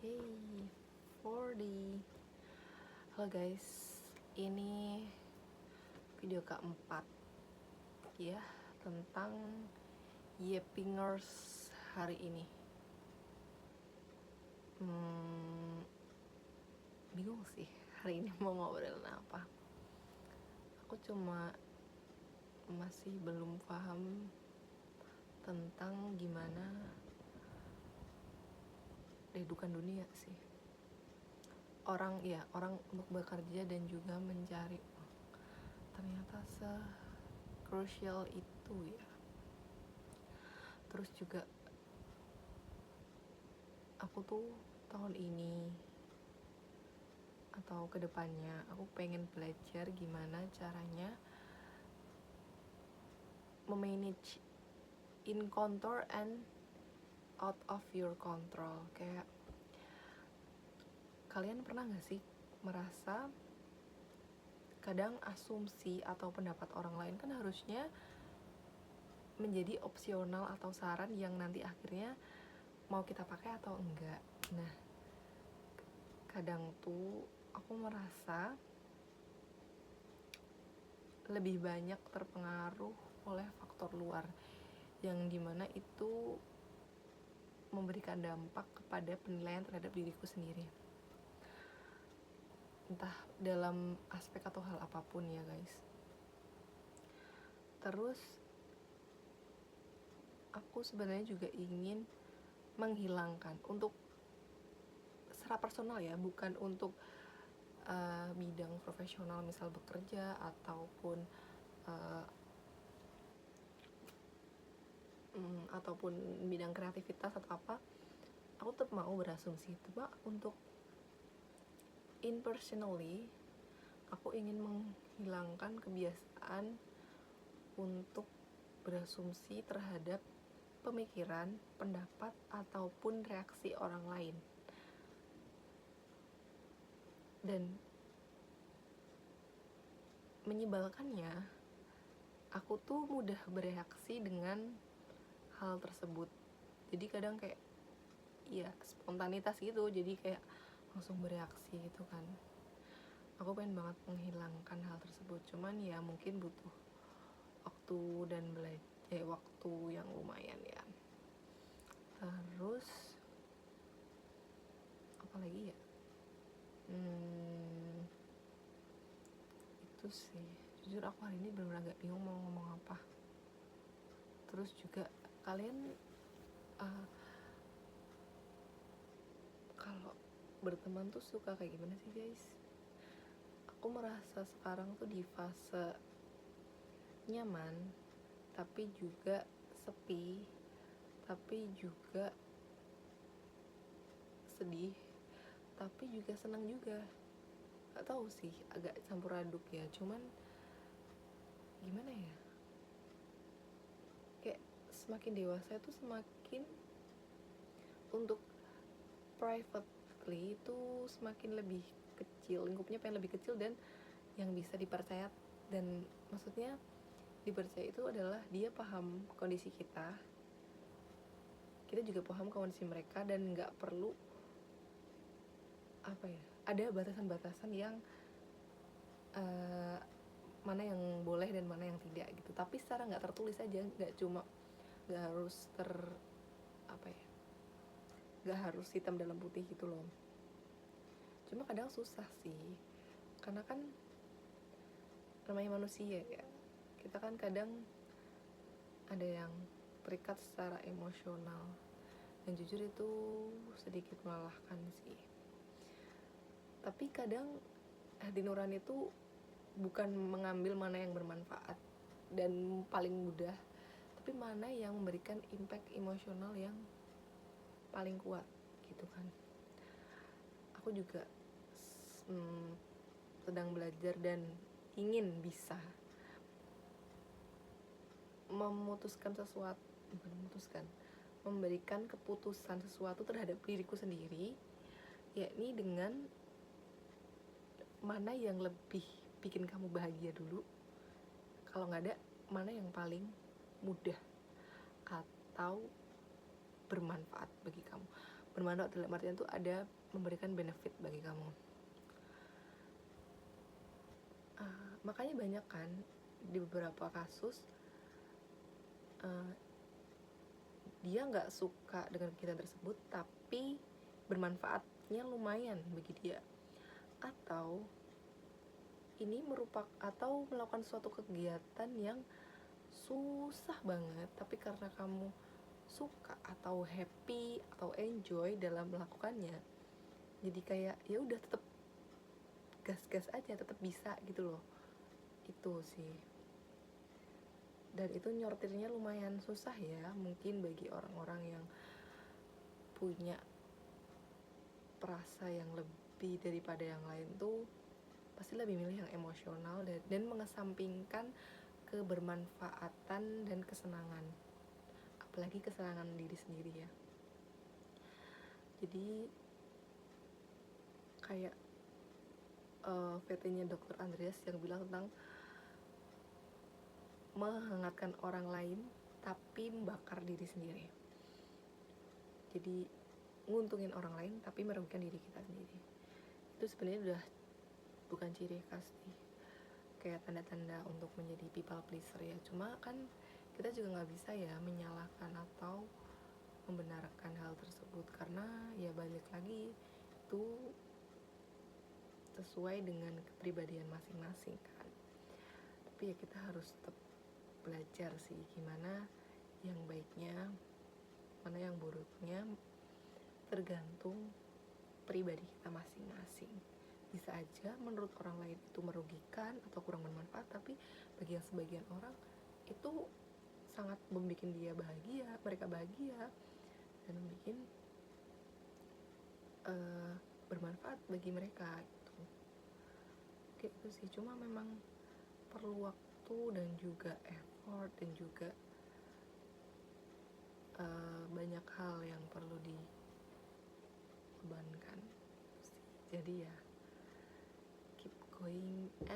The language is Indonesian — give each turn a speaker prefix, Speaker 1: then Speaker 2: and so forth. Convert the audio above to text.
Speaker 1: Hey, 40. Halo guys, ini video keempat ya tentang Yeppingers hari ini. Bingung sih hari ini mau ngobrolin apa. Aku cuma masih belum paham tentang gimana kehidupan dunia sih. Orang untuk bekerja dan juga mencari uang ternyata se-crucial itu ya. Terus juga aku tuh tahun ini atau kedepannya aku pengen belajar gimana caranya memanage in control and out of your control. Kayak kalian pernah gak sih merasa kadang asumsi atau pendapat orang lain kan harusnya menjadi opsional atau saran yang nanti akhirnya mau kita pakai atau enggak. Nah, kadang tuh aku merasa lebih banyak terpengaruh oleh faktor luar yang dimana itu memberikan dampak kepada penilaian terhadap diriku sendiri, entah dalam aspek atau hal apapun ya guys. Terus aku sebenarnya juga ingin menghilangkan untuk secara personal ya, bukan untuk bidang profesional misal bekerja ataupun ataupun bidang kreativitas atau apa. Aku tetap mau berasumsi, coba untuk personally aku ingin menghilangkan kebiasaan untuk berasumsi terhadap pemikiran, pendapat ataupun reaksi orang lain. Dan menyebalkannya, aku tuh mudah bereaksi dengan hal tersebut. Jadi kadang kayak ya spontanitas gitu, jadi kayak langsung bereaksi gitu kan. Aku pengen banget menghilangkan hal tersebut, cuman ya mungkin butuh waktu dan waktu yang lumayan ya. Terus apa lagi ya, itu sih jujur aku hari ini benar-benar agak bingung mau ngomong apa. Terus juga kalian kalau berteman tuh suka kayak gimana sih guys? Aku merasa sekarang tuh di fase nyaman tapi juga sepi, tapi juga sedih, tapi juga senang juga. Gak tahu sih, agak campur aduk ya. Cuman gimana ya, kayak semakin dewasa itu semakin untuk privately itu semakin lebih kecil, lingkupnya pengen lebih kecil dan yang bisa dipercaya. Dan maksudnya dipercaya itu adalah dia paham kondisi kita juga paham kondisi mereka, dan nggak perlu ada batasan-batasan yang mana yang boleh dan mana yang tidak gitu. Tapi secara nggak tertulis aja, nggak harus nggak harus hitam dalam putih gitu loh. Cuma kadang susah sih, karena kan namanya manusia ya, kita kan kadang ada yang terikat secara emosional, dan jujur itu sedikit melelahkan sih. Tapi kadang hati nurani itu bukan mengambil mana yang bermanfaat dan paling mudah, tapi mana yang memberikan impact emosional yang paling kuat gitu kan. Aku juga sedang belajar dan ingin bisa memberikan keputusan sesuatu terhadap diriku sendiri, yakni dengan mana yang lebih bikin kamu bahagia dulu. Kalau nggak ada, mana yang paling mudah atau bermanfaat bagi kamu. bermanfaat dalam artian tuh ada memberikan benefit bagi kamu. Makanya banyak kan di beberapa kasus dia nggak suka dengan kegiatan tersebut tapi bermanfaatnya lumayan bagi dia, atau ini atau melakukan suatu kegiatan yang susah banget tapi karena kamu suka atau happy atau enjoy dalam melakukannya, jadi kayak ya udah tetap gas-gas aja, tetap bisa gitu loh. Itu sih. Dan itu nyortirnya lumayan susah ya, mungkin bagi orang-orang yang punya perasa yang lebih daripada yang lain tuh pasti lebih milih yang emosional dan mengesampingkan kebermanfaatan dan kesenangan, apalagi kesenangan diri sendiri ya. Jadi kayak VT-nya Dr. Andreas yang bilang tentang menghangatkan orang lain tapi membakar diri sendiri. Jadi nguntungin orang lain tapi merugikan diri kita sendiri. Itu sebenarnya udah bukan ciri khas nih, kayak tanda-tanda untuk menjadi people pleaser ya. Cuma kan kita juga nggak bisa ya menyalahkan atau membenarkan hal tersebut, karena ya balik lagi itu sesuai dengan kepribadian masing-masing kan. Tapi ya kita harus tetap belajar sih gimana yang baiknya, mana yang buruknya, tergantung pribadi kita masing-masing. Bisa aja menurut orang lain itu merugikan atau kurang bermanfaat, tapi bagi yang sebagian orang itu sangat membuat dia bahagia, mereka bahagia, dan membuat bermanfaat bagi mereka gitu. Kayak itu sih, cuma memang perlu waktu dan juga effort dan juga banyak hal yang perlu dikorbankan. Jadi ya keep going